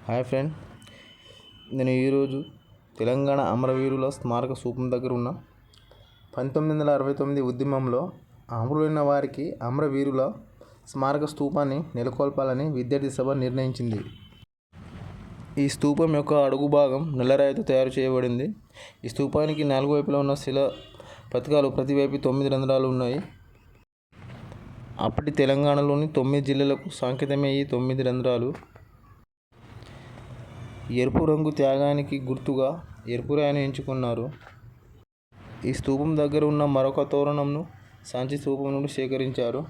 Hi friend, నేను ఈరోజు తెలంగాణ అమరవీరుల స్మారక స్థూపం దగ్గర ఉన్న 1969 ఉద్యమంలో అమరులైన వారికి అమరవీరుల స్మారక స్థూపాన్ని నెలకొల్పాలని విద్యార్థి సభ నిర్ణయించింది. ఈ స్థూపం యొక్క అడుగు భాగం నల్లరాయితో తయారు చేయబడింది. ఈ స్థూపానికి 4 వైపులా ఉన్న శిలా పథకాలు ప్రతి వైపు 9 రంధ్రాలు ఉన్నాయి. అప్పటి తెలంగాణలోని 9 జిల్లాలకు సంకేతమే ఈ 9 రంధ్రాలు. ఎరుపు రంగు త్యాగానికి గుర్తుగా ఎరుపు రాయిని ఎంచుకున్నారు. ఈ స్థూపం దగ్గర ఉన్న మరొక తోరణంను సాంచి స్థూపం నుండి సేకరించారు.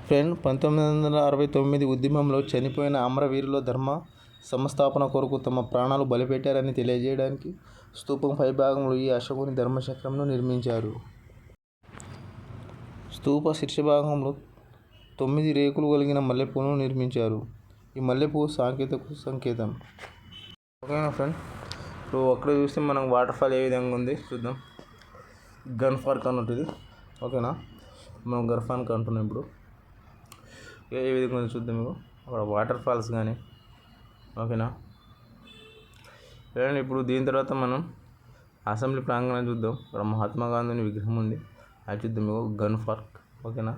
ఫ్రెండ్, 1969 ఉద్యమంలో చనిపోయిన అమరవీరుల ధర్మ సంస్థాపన కొరకు తమ ప్రాణాలు బలిపెట్టారని తెలియజేయడానికి స్థూపం పైభాగంలో ఈ అశోకుని ధర్మచక్రంను నిర్మించారు. స్థూప శీర్షభాగంలో 9 రేకులు కలిగిన మల్లెపూలను నిర్మించారు. ఈ మల్లెపువ్వు సంకేతం. ఓకేనా ఫ్రెండ్, ఇప్పుడు అక్కడ చూస్తే మనం వాటర్ ఫాల్ ఏ విధంగా ఉంది చూద్దాం. గన్ పార్క్ అన్నట్టు. ఓకేనా, మనం గన్ పార్క్ అంటున్నాం. ఇప్పుడు ఏ విధంగా ఉంది చూద్దాం. మీకు అక్కడ వాటర్ ఫాల్స్ కానీ. ఓకేనా ఫ్రెండ్, ఇప్పుడు దీని తర్వాత మనం అసెంబ్లీ ప్రాంగణం చూద్దాం. ఇక్కడ మహాత్మా గాంధీని విగ్రహం ఉంది, అది చూద్దాం. మీకు గన్ పార్క్. ఓకేనా,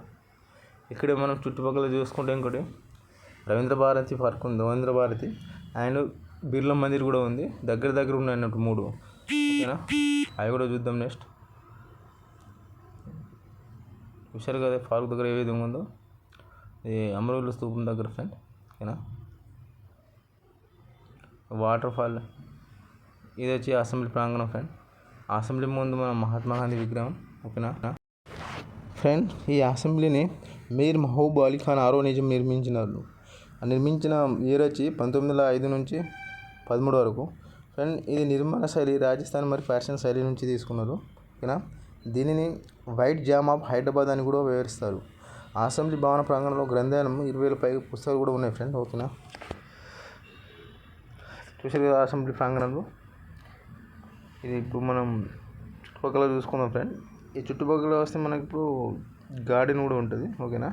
ఇక్కడే మనం చుట్టుపక్కల చూసుకుంటే ఇంకోటి రవీంద్ర భారతి పార్క్ ఉంది. రవీంద్ర భారతి అండ్ బిర్లా మందిర్ కూడా ఉంది. దగ్గర ఉన్నాయి అన్నట్టు 3. ఓకేనా, అవి కూడా చూద్దాం. నెక్స్ట్ చూశారు కదా పార్క్ దగ్గర ఏ విధంగా ఉందో. ఇది అమరవీరుల స్థూపం దగ్గర ఫ్రెండ్. ఓకేనా, వాటర్ ఫాల్. ఇది వచ్చి అసెంబ్లీ ప్రాంగణం ఫ్రెండ్. అసెంబ్లీ ముందు మన మహాత్మా గాంధీ విగ్రహం. ఓకేనా ఫ్రెండ్, ఈ అసెంబ్లీని మీర్ మహబూబ్ అలీ ఖాన్ ఔరంగజేబు నిర్మించిన ఇయర్ వచ్చి 1905 నుంచి 13 వరకు. ఫ్రెండ్, ఇది నిర్మాణ శైలి రాజస్థాన్ మరియు పర్షియన్ శైలి నుంచి తీసుకున్నారు. ఓకేనా, దీనిని వైట్ జామ్ ఆఫ్ హైదరాబాద్ అని కూడా వివరిస్తారు. అసెంబ్లీ భవన ప్రాంగణంలో గ్రంథాలయం 20,000 పైగా పుస్తకాలు కూడా ఉన్నాయి ఫ్రెండ్. ఓకేనా, చూసారు కదా అసెంబ్లీ ప్రాంగణంలో. ఇది ఇప్పుడు మనం చుట్టుపక్కల చూసుకుందాం ఫ్రెండ్. ఈ చుట్టుపక్కల వస్తే మనకి ఇప్పుడు గార్డెన్ కూడా ఉంటుంది. ఓకేనా,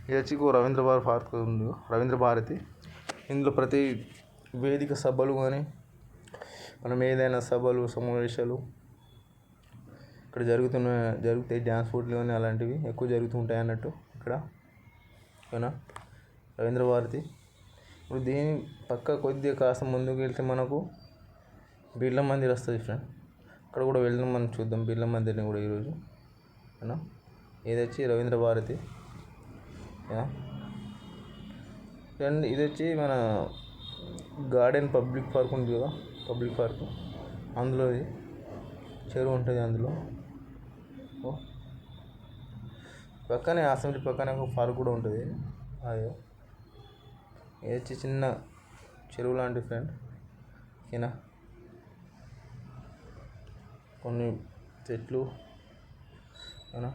ఇది వచ్చి రవీంద్ర భారతి పార్క్ ఉంది. రవీంద్ర భారతి ఇందులో ప్రతి వేదిక సభలు కానీ మనం ఏదైనా సభలు సమావేశాలు ఇక్కడ జరుగుతాయి. డ్యాన్స్ పోటీలు కానీ అలాంటివి ఎక్కువ జరుగుతుంటాయి అన్నట్టు ఇక్కడ. ఓకేనా, రవీంద్ర భారతి. ఇప్పుడు దీని పక్క కొద్దిగా కాస్త ముందుకు వెళ్తే మనకు బిర్లా మందిర్ వస్తుంది ఫ్రెండ్. అక్కడ కూడా వెళ్దాం, మనం చూద్దాం బిర్లా మందిర్ని కూడా ఈరోజు. ఓకేనా, ఇది వచ్చి రవీంద్ర భారతి. ఫ్రెండ్, ఇది వచ్చి మన గార్డెన్ పబ్లిక్ పార్క్ ఉంది కదా, పబ్లిక్ పార్క్. అందులో చెరువు ఉంటుంది. అందులో పక్కనే అసెంబ్లీ పక్కనే ఒక పార్క్ కూడా ఉంటుంది. అది ఇది వచ్చి చిన్న చెరువు లాంటి ఫ్రెండ్. ఓకేనా, కొన్ని చెట్లు. ఓకేనా,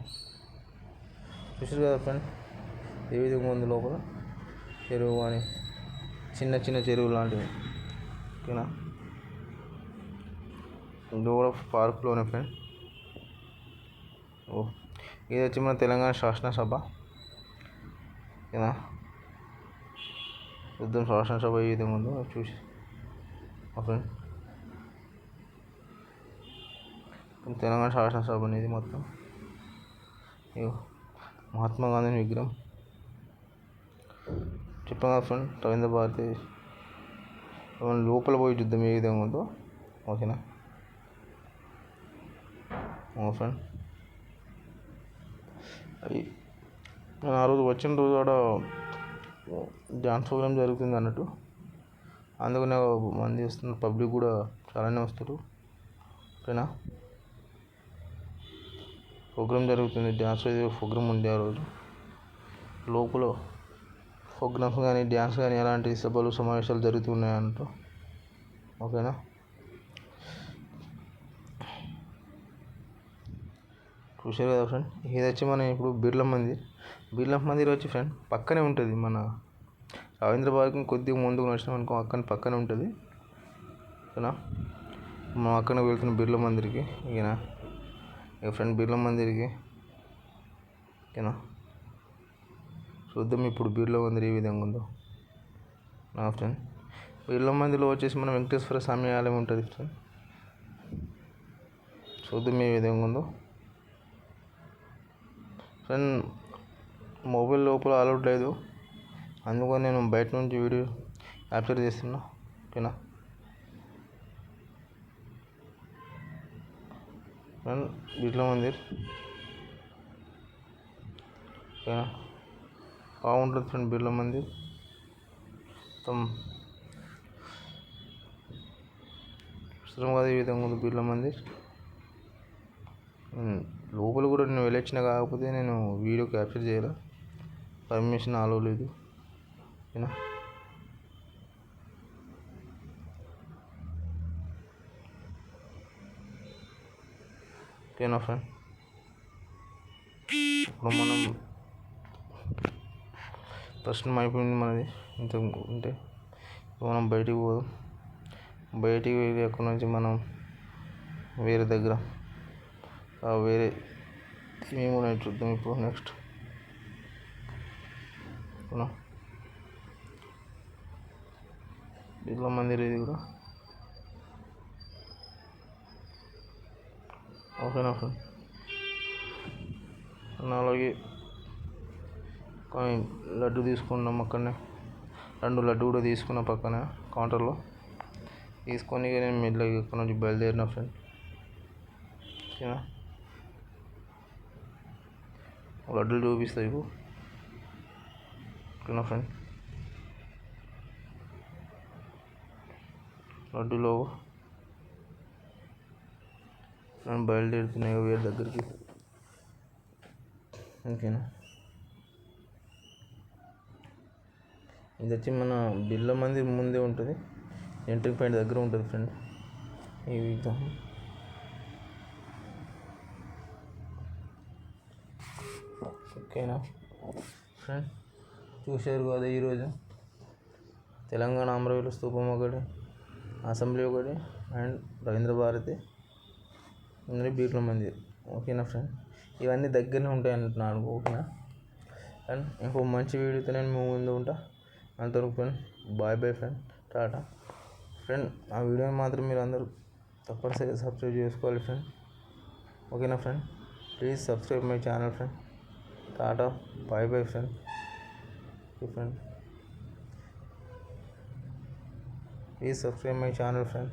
చూసారు కదా ఫ్రెండ్ ఏ విధంగా ఉంది లోపల చెరువు అని, చిన్న చెరువు లాంటివి. ఓకేనా, ఇది కూడా పార్క్లోనే ఫ్రెండ్. ఇది వచ్చి మన తెలంగాణ శాసనసభ. ఓకేనా, చూద్దాం శాసనసభ ఏ విధంగా ఉందో చూసి. ఫ్రెండ్, తెలంగాణ శాసనసభ అనేది మొత్తం మహాత్మా గాంధీ విగ్రహం. చెప్పాం కదా ఫ్రెండ్, రవీంద్ర భారతి. లోపల పోయి చూద్దాం ఏ విధంగా ఉందో. ఓకేనా ఫ్రెండ్, అది నేను ఆ రోజు వచ్చిన రోజు ఆడ డ్యాన్స్ ప్రోగ్రామ్ జరుగుతుంది అన్నట్టు. అందుకనే మంది వస్తున్నారు, పబ్లిక్ కూడా చాలానే వస్తారు. ఓకేనా, ప్రోగ్రామ్ జరుగుతుంది, డ్యాన్స్ ప్రోగ్రామ్ ఉంది ఆ రోజు. లోపల ప్రోగ్రామ్స్ కానీ డ్యాన్స్ కానీ అలాంటి సభలు సమావేశాలు జరుగుతున్నాయి అన్నట్టు. ఓకేనా, చూసారు కదా ఫ్రెండ్. ఇది వచ్చి మనం ఇప్పుడు బిర్లా మందిర్ వచ్చి ఫ్రెండ్ పక్కనే ఉంటుంది. మన రవీంద్ర భారతి కొద్దిగా ముందుకు నడిచినాం అనుకో పక్కనే ఉంటుంది. ఓకేనా, మనం అక్కడే వెళ్తున్నాం బిర్లా మందిర్కి. ఓకేనా ఫ్రెండ్, బిర్లా మందిర్కి. ఓకేనా, చూద్దాం ఇప్పుడు బిర్లా మందిర్ ఏ విధంగా ఉందో నా ఫ్రెండ్. బిర్లా మందిర్లో వచ్చేసి మన వెంకటేశ్వర స్వామి ఆలయం ఉంటుంది ఫ్రెండ్. చూద్దాం ఏ విధంగా ఉందో ఫ్రెండ్. మొబైల్ లోపల అలౌడ్ లేదు, అందుకని నేను బయట నుంచి వీడియో క్యాప్చర్ చేస్తున్నా. ఓకేనా ఫ్రెండ్, బిర్లా మందిర్ ఓకేనా, బాగుంటుంది ఫ్రెండ్ బిర్లా మందిర్. మొత్తం ఈ విధంగా ఉంది బిర్లా మందిర్. లోపల కూడా నేను వెళ్ళొచ్చిన, కాకపోతే నేను వీడియో క్యాప్చర్ చేయాలి, పర్మిషన్ అలో లేదు. ఓకేనా ఓకేనా ఫ్రెండ్. ఇప్పుడు మనం దర్శనం అయిపోయింది మనది. ఇంత ఉంటే మనం బయటికి పోదాం. బయటికి వెళ్ళి అక్కడ నుంచి మనం వేరే దగ్గర వేరే మేము కూడా చూద్దాం ఇప్పుడు నెక్స్ట్. బిర్లా మందిర్ ఇది కూడా. ఓకేనా ఫ్రెండ్. అలాగే లడ్డు తీసుకున్నాం అక్కడనే, 2 లడ్డు కూడా తీసుకున్న పక్కన కౌంటర్లో తీసుకొని నేను మెల్లగా ఇక్కడ నుంచి బయలుదేరిన ఫ్రెండ్. ఓకేనా, లడ్డూలు చూపిస్తాయి ఇప్పుడు. ఓకేనా ఫ్రెండ్, లడ్డూలో నేను బయలుదేరుతున్నాయి వేరే దగ్గరికి. ఓకేనా, ఇది వచ్చి మన బిర్లా మందిర్ ముందే ఉంటుంది, ఎంట్రీ పాయింట్ దగ్గర ఉంటుంది ఫ్రెండ్. ఈ విగ్రహం ఓకేనా ఫ్రెండ్. చూశారు కదా, ఈరోజు తెలంగాణ అమరవీరుల స్తూపం ఒకటి, అసెంబ్లీ ఒకటి, అండ్ రవీంద్ర భారతి, బిర్లా మందిర్. ఓకేనా ఫ్రెండ్, ఇవన్నీ దగ్గరనే ఉంటాయి అంటున్నాను. ఓకేనా, అండ్ ఇంకో మంచి వీడియోతో నేను మీ ముందు ఉంటా. అంతవరకు friend, bye bye friend, tata friend. ఆ వీడియోని మాత్రం మీరు అందరూ తప్పనిసరిగా సబ్స్క్రైబ్ చేసుకోవాలి ఫ్రెండ్. ఓకేనా friend, please subscribe my channel friend. Tata, bye bye friend. Okay friend, please subscribe my channel friend.